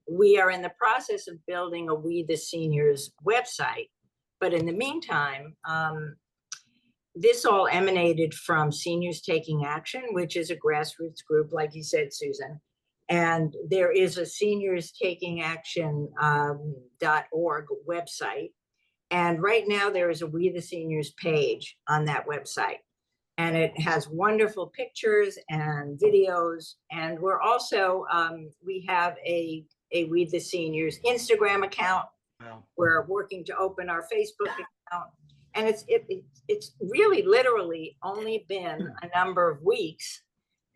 We are in the process of building a We the Seniors website. But in the meantime, this all emanated from Seniors Taking Action, which is a grassroots group, like you said, Susan. And there is a seniorstakingAction.org website. And right now there is a We the Seniors page on that website. And it has wonderful pictures and videos. And we're also, we have a We the Seniors Instagram account.
Wow.
We're working to open our Facebook account. And it's really literally only been a number of weeks.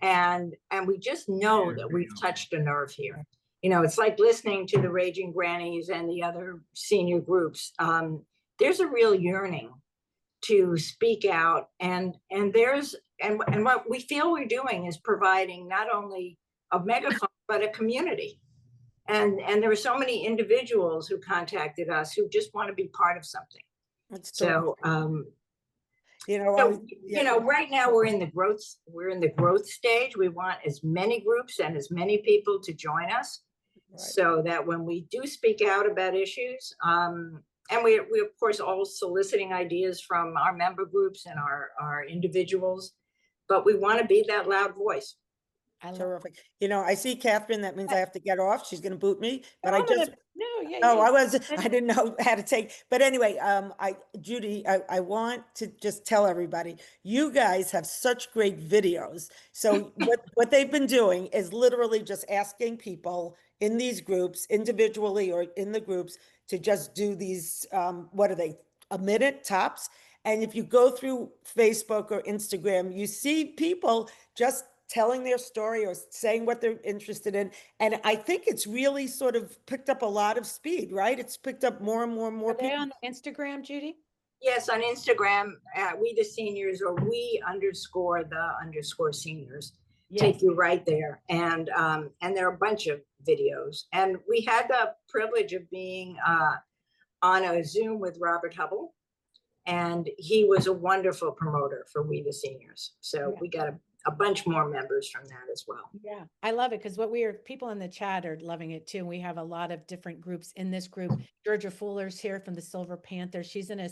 And we just know that we've touched a nerve here. It's like listening to the Raging Grannies and the other senior groups. There's a real yearning to speak out, and what we feel we're doing is providing not only a megaphone, but a community. And there were so many individuals who contacted us who just want to be part of something. So, right now we're in the growth stage. We want as many groups and as many people to join us, so that when we do speak out about issues, and we of course all soliciting ideas from our member groups and our individuals, but we want to be that loud voice.
Terrific. I see Katherine, that means I have to get off. She's going to boot me, but I didn't know how to take, but anyway, Judy, I want to just tell everybody, you guys have such great videos. So what they've been doing is literally just asking people in these groups, individually or in the groups, to just do these, what are they, a minute tops? And if you go through Facebook or Instagram, you see people just telling their story or saying what they're interested in. And I think it's really sort of picked up a lot of speed, right? It's picked up more and more and more people.
Are they on Instagram, Judy?
Yes, on Instagram, We the Seniors, or we_the_seniors. Yes. Take you right there. And there are a bunch of videos. And we had the privilege of being on a Zoom with Robert Hubble. And he was a wonderful promoter for We the Seniors. So we got a bunch more members from that as well.
Yeah, I love it, because people in the chat are loving it too. And we have a lot of different groups in this group. Georgia Fuller's here from the Silver Panther. She's an I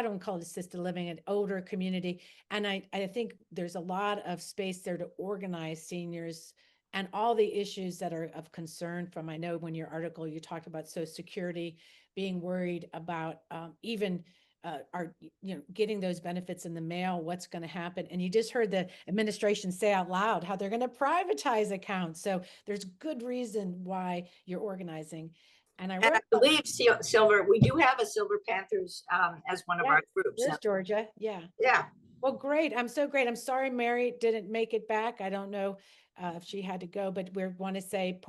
don't call it assisted living, an older community. And I think there's a lot of space there to organize seniors and all the issues that are of concern from, I know when your article, you talked about Social Security, being worried about even getting those benefits in the mail, what's going to happen. And you just heard the administration say out loud how they're going to privatize accounts. So there's good reason why you're organizing. And I
And
wrote
I believe Silver, we do have a Silver Panthers as one of
yeah,
our groups.
there's Georgia. Yeah.
Yeah.
Well, great. I'm so great. I'm sorry Mary didn't make it back. I don't know if she had to go, but we want to say,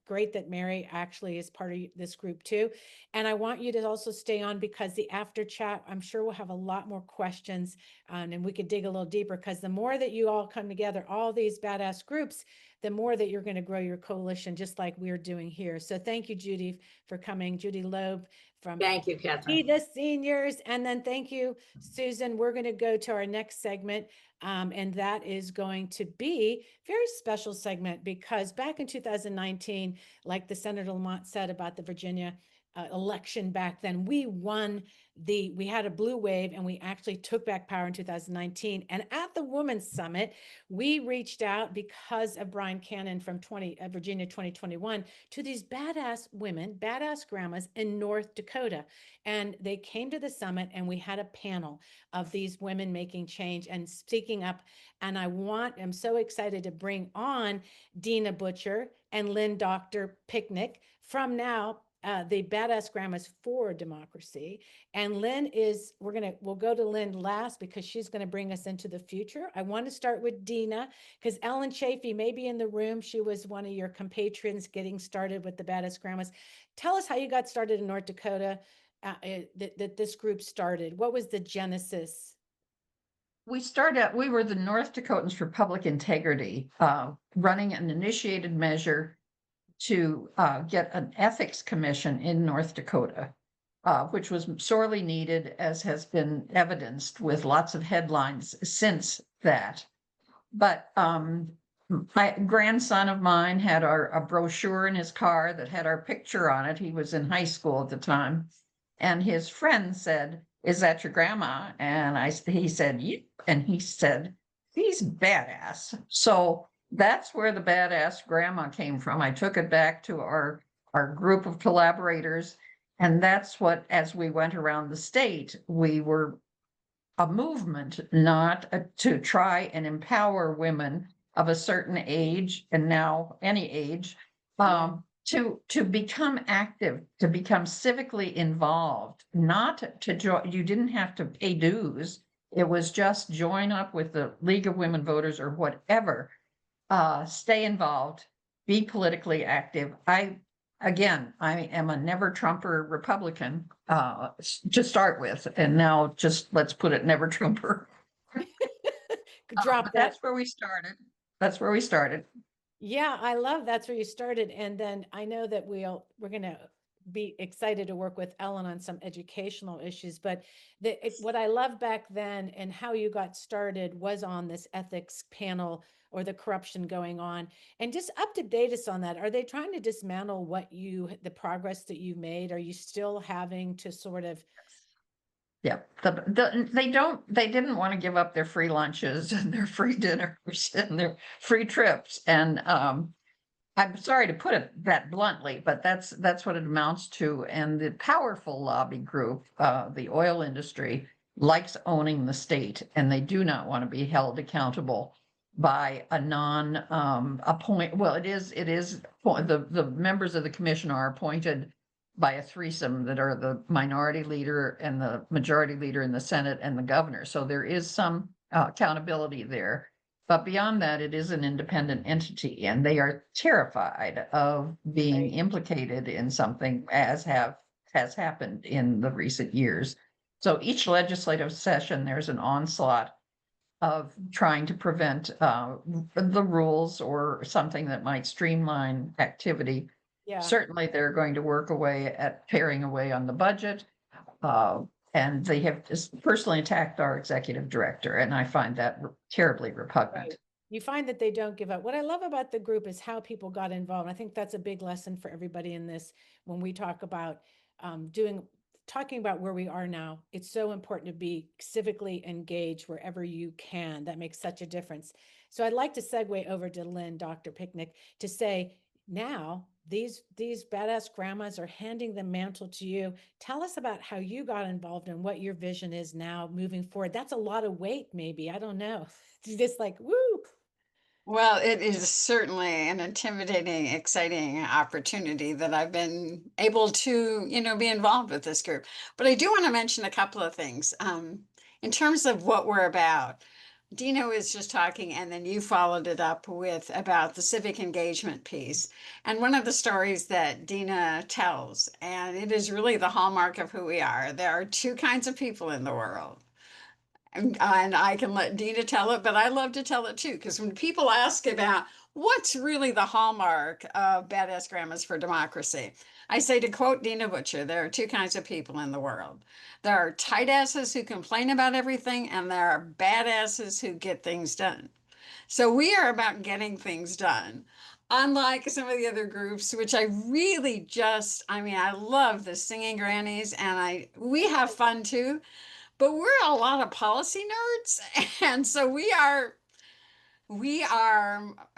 great that Mary actually is part of this group too. And I want you to also stay on because the after chat, I'm sure we'll have a lot more questions and we could dig a little deeper because the more that you all come together, all these badass groups, the more that you're going to grow your coalition, just like we're doing here. So thank you, Judy, for coming. Judy Loeb from
Thank you, Katherine.
Be the Seniors. And then thank you, Susan. We're going to go to our next segment. And that is going to be a very special segment because back in 2019, like the Senator Lamont said about the Virginia election back then, we had a blue wave and we actually took back power in 2019. And at the Women's Summit, we reached out because of Brian Cannon from Virginia 2021 to these badass women, badass grandmas in North Dakota. And they came to the summit and we had a panel of these women making change and speaking up. And I'm so excited to bring on Dina Butcher and Lynn Dockter Pinnick from now the Badass Grandmas for Democracy. And Lynn we'll go to Lynn last because she's going to bring us into the future. I want to start with Dina because Ellen Chafee may be in the room. She was one of your compatriots getting started with the Badass Grandmas. Tell us how you got started in North Dakota, that this group started. What was the genesis?
We were the North Dakotans for Public Integrity, running an initiated measure to get an ethics commission in North Dakota, which was sorely needed, as has been evidenced with lots of headlines since that. But my grandson of mine had a brochure in his car that had our picture on it. He was in high school at the time. And his friend said, "Is that your grandma?" And he said, "Yeah." And he said, "She's badass." So that's where the badass grandma came from. I took it back to our group of collaborators. And that's what, as we went around the state, we were a movement, not to try and empower women of a certain age, and now any age, to become active, to become civically involved, not to join. You didn't have to pay dues. It was just join up with the League of Women Voters or whatever. Stay involved, be politically active. I am a never Trumper Republican to start with, and now just let's put it never Trumper.
Drop that.
That's where we started.
Yeah, I love that's where you started. And then I know that we're going to be excited to work with Ellen on some educational issues. But what I love back then and how you got started was on this ethics panel or the corruption going on. And just up to date us on that. Are they trying to dismantle the progress that you've made? Are you still having to sort of?
Yeah, they didn't want to give up their free lunches and their free dinners and their free trips. And I'm sorry to put it that bluntly, but that's what it amounts to. And the powerful lobby group, the oil industry, likes owning the state, and they do not want to be held accountable by a non-appoint. Well, it is the members of the commission are appointed by a threesome that are the minority leader and the majority leader in the Senate and the governor. So there is some accountability there. But beyond that, it is an independent entity, and they are terrified of being implicated in something as has happened in the recent years. So each legislative session, there's an onslaught of trying to prevent the rules or something that might streamline activity.
Yeah.
Certainly, they're going to work away at paring away on the budget. And they have just personally attacked our executive director, and I find that terribly repugnant.
Right. You find that they don't give up. What I love about the group is how people got involved. I think that's a big lesson for everybody in this. When we talk about talking about where we are now, it's so important to be civically engaged wherever you can. That makes such a difference. So I'd like to segue over to Lynn, Dr. Pinnick, to say now these badass grandmas are handing the mantle to you. Tell us about how you got involved and what your vision is now moving forward. That's a lot of weight, maybe. I don't know. It's just like, woo.
Well, it is certainly an intimidating, exciting opportunity that I've been able to, be involved with this group. But I do want to mention a couple of things. In terms of what we're about, Dina was just talking, and then you followed it up with about the civic engagement piece. And one of the stories that Dina tells, and it is really the hallmark of who we are, there are two kinds of people in the world. And I can let Dina tell it, but I love to tell it too, because when people ask about what's really the hallmark of badass grandmas for democracy, I say, to quote Dina Butcher, there are two kinds of people in the world. There are tight asses who complain about everything, and there are badasses who get things done. So we are about getting things done. Unlike some of the other groups, which I really I love the singing grannies, and we have fun too, but we're a lot of policy nerds. And so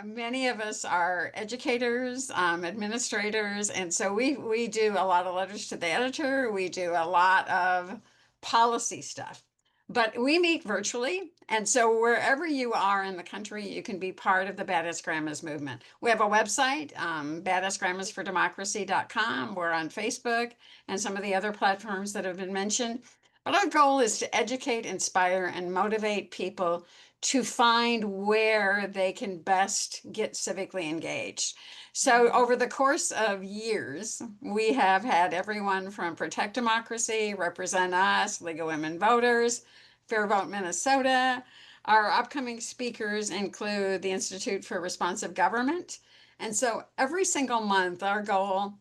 many of us are educators, administrators. And so we do a lot of letters to the editor. We do a lot of policy stuff, but we meet virtually. And so wherever you are in the country, you can be part of the Badass Grandmas movement. We have a website, badassgrandmasfordemocracy.com. We're on Facebook and some of the other platforms that have been mentioned. But our goal is to educate, inspire, and motivate people to find where they can best get civically engaged. So over the course of years, we have had everyone from Protect Democracy, Represent Us, League of Women Voters, Fair Vote Minnesota. Our upcoming speakers include the Institute for Responsive Government. And so every single month, our goal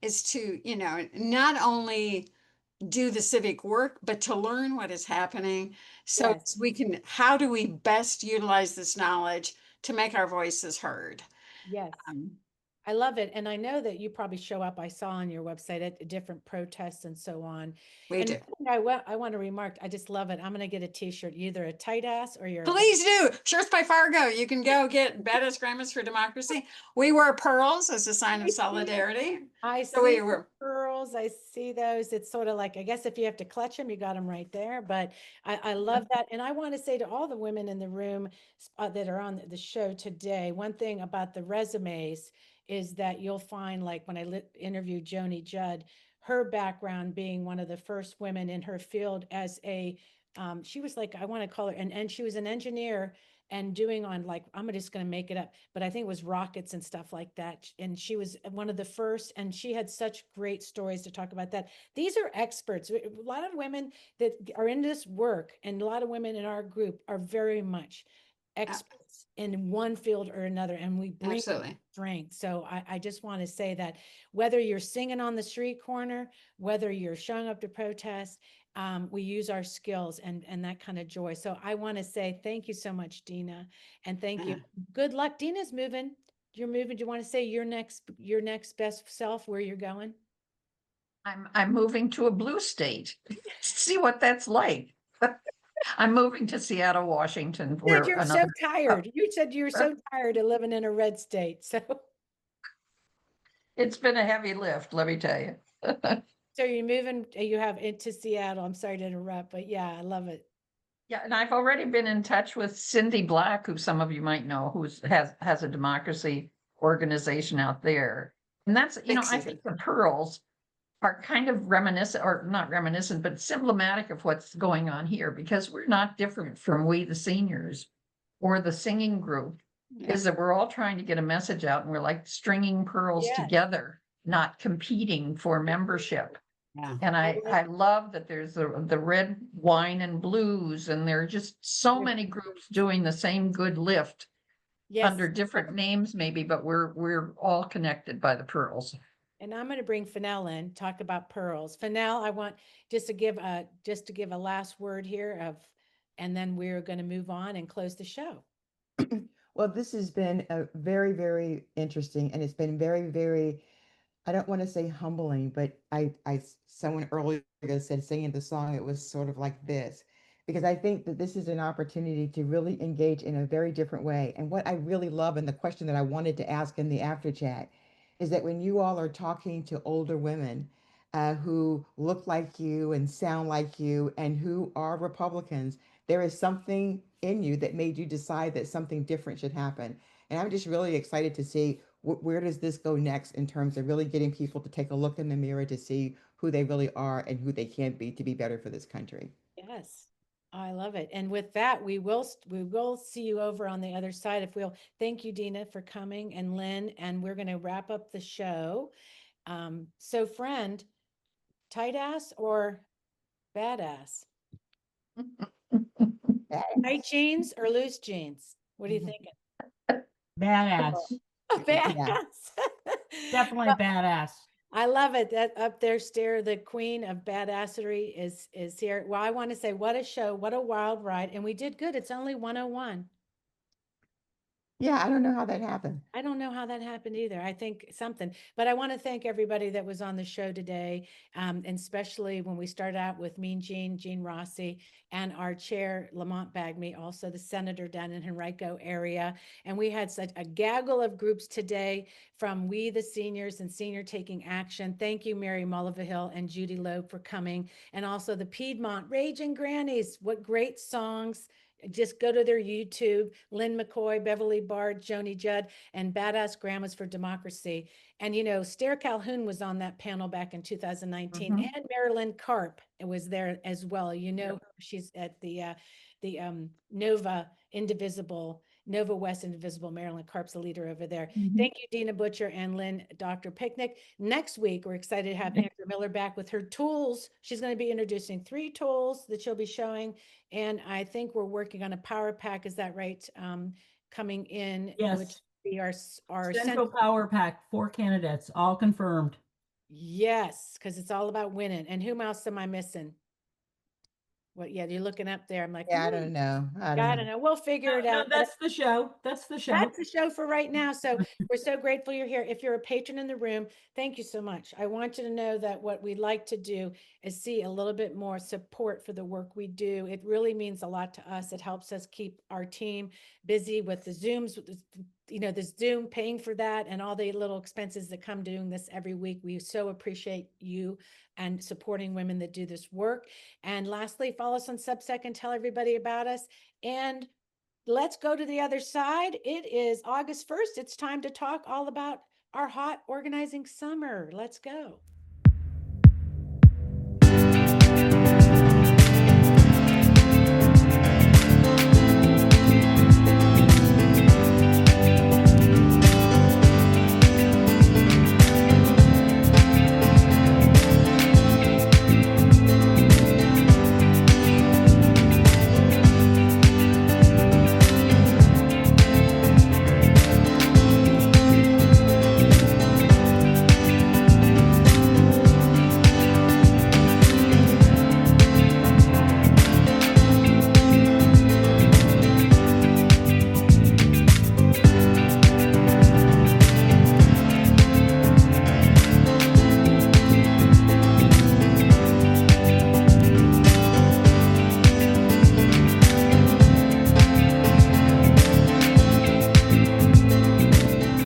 is to, not only do the civic work, but to learn what is happening. So
Yes.
how do we best utilize this knowledge to make our voices heard?
Yes. I love it. And I know that you probably show up, I saw on your website, at different protests and so on.
We
And
do.
the thing I want to remark, I just love it. I'm going to get a t-shirt, either a tight ass or you're
Please do. Shirts by Fargo. You can go get Badass Grandmas for Democracy. We wear pearls as a sign of solidarity.
I
So we
see
were
pearls. I see those. It's sort of like, I guess if you have to clutch them, you got them right there. But I love that. And I want to say to all the women in the room that are on the show today, one thing about the resumes is that you'll find, like when I interviewed Joni Judd, her background being one of the first women in her field as she was like, I want to call her, and she was an engineer and doing on, like, I'm just going to make it up, but I think it was rockets and stuff like that. And she was one of the first, and she had such great stories to talk about that. These are experts. A lot of women that are in this work, and a lot of women in our group are very much experts in one field or another, and we bring strength. So I just want to say that whether you're singing on the street corner, whether you're showing up to protest, we use our skills and that kind of joy. So I want to say thank you so much, Dina, and thank you. Good luck. Dina's moving. You're moving. Do you want to say your next best self, where you're going?
I'm moving to a blue state. See what that's like. I'm moving to Seattle, Washington.
You said you're so tired. You said you're so tired of living in a red state. So
it's been a heavy lift, let me tell you.
So you're moving, you have into Seattle. I'm sorry to interrupt, but yeah, I love it.
Yeah, and I've already been in touch with Cindy Black, who some of you might know, who has a democracy organization out there. And that's, I think the pearls are kind of reminiscent, or not reminiscent, but symptomatic of what's going on here, because we're not different from We the Seniors or the singing group, is that we're all trying to get a message out, and we're like stringing pearls together, not competing for membership. And I love that there's the red wine and blues, and there are just so many groups doing the same good lift under different names maybe, but we're all connected by the pearls.
And I'm going to bring Fennell in, talk about pearls. Fennell, I want just to give a last word here and then we're going to move on and close the show.
Well, this has been a very, very interesting, and it's been very, very, I don't want to say humbling, but someone earlier said singing the song, it was sort of like this, because I think that this is an opportunity to really engage in a very different way. And what I really love, and the question that I wanted to ask in the after chat, is that when you all are talking to older women who look like you and sound like you and who are Republicans, there is something in you that made you decide that something different should happen. And I'm just really excited to see where does this go next in terms of really getting people to take a look in the mirror to see who they really are and who they can be to be better for this country.
Yes. I love it. And with that, we will see you over on the other side. If we'll thank you, Dina, for coming, and Lynn, and we're going to wrap up the show. So friend, tight ass or badass? Tight jeans or loose jeans? What are you thinking?
Badass.
A badass.
Yeah.
Definitely badass.
I love it. That up there, Stare, the queen of badassery is here. Well, I want to say, what a show, what a wild ride, and we did good. It's only 101.
Yeah, I don't know how that happened.
I don't know how that happened either. I think something, but I want to thank everybody that was on the show today, and especially when we started out with Mean Jean Rossi, and our chair, Lamont Bagby, also the senator down in Henrico area. And we had such a gaggle of groups today from We the Seniors and Senior Taking Action. Thank you, Mary Mulvihill and Judy Loeb, for coming. And also the Piedmont Raging Grannies. What great songs. Just go to their YouTube, Lynn McCoy, Beverly Bard, Joni Judd, and Badass Grandmas for Democracy. And, you know, Stair Calhoun was on that panel back in 2019, and Marilyn Karp was there as well. You know, she's at the Nova West Indivisible. Marilyn Karp's the leader over there. Thank you, Dina Butcher and Lynn, Dr. Picnic. Next week, we're excited to have Andrew Mueller back with her tools. She's going to be introducing 3 tools that she'll be showing. And I think we're working on a power pack. Is that right? Coming in,
Yes.
which will be our
Central Power Pack, 4 candidates, all confirmed.
Yes, because it's all about winning. And whom else am I missing? What? Yeah, you're looking up there. I'm like,
Yeah, I don't know. I
I
don't
don't
know.
know. We'll figure it out.
That's the show. That's the show.
That's the show for right now. So we're so grateful you're here. If you're a patron in the room, thank you so much. I want you to know that what we'd like to do is see a little bit more support for the work we do. It really means a lot to us. It helps us keep our team busy with the Zooms, with the Zoom, paying for that and all the little expenses that come doing this every week. We so appreciate you and supporting women that do this work. And lastly, follow us on Substack and tell everybody about us. And let's go to the other side. It is August 1st. It's time to talk all about our hot organizing summer. Let's go.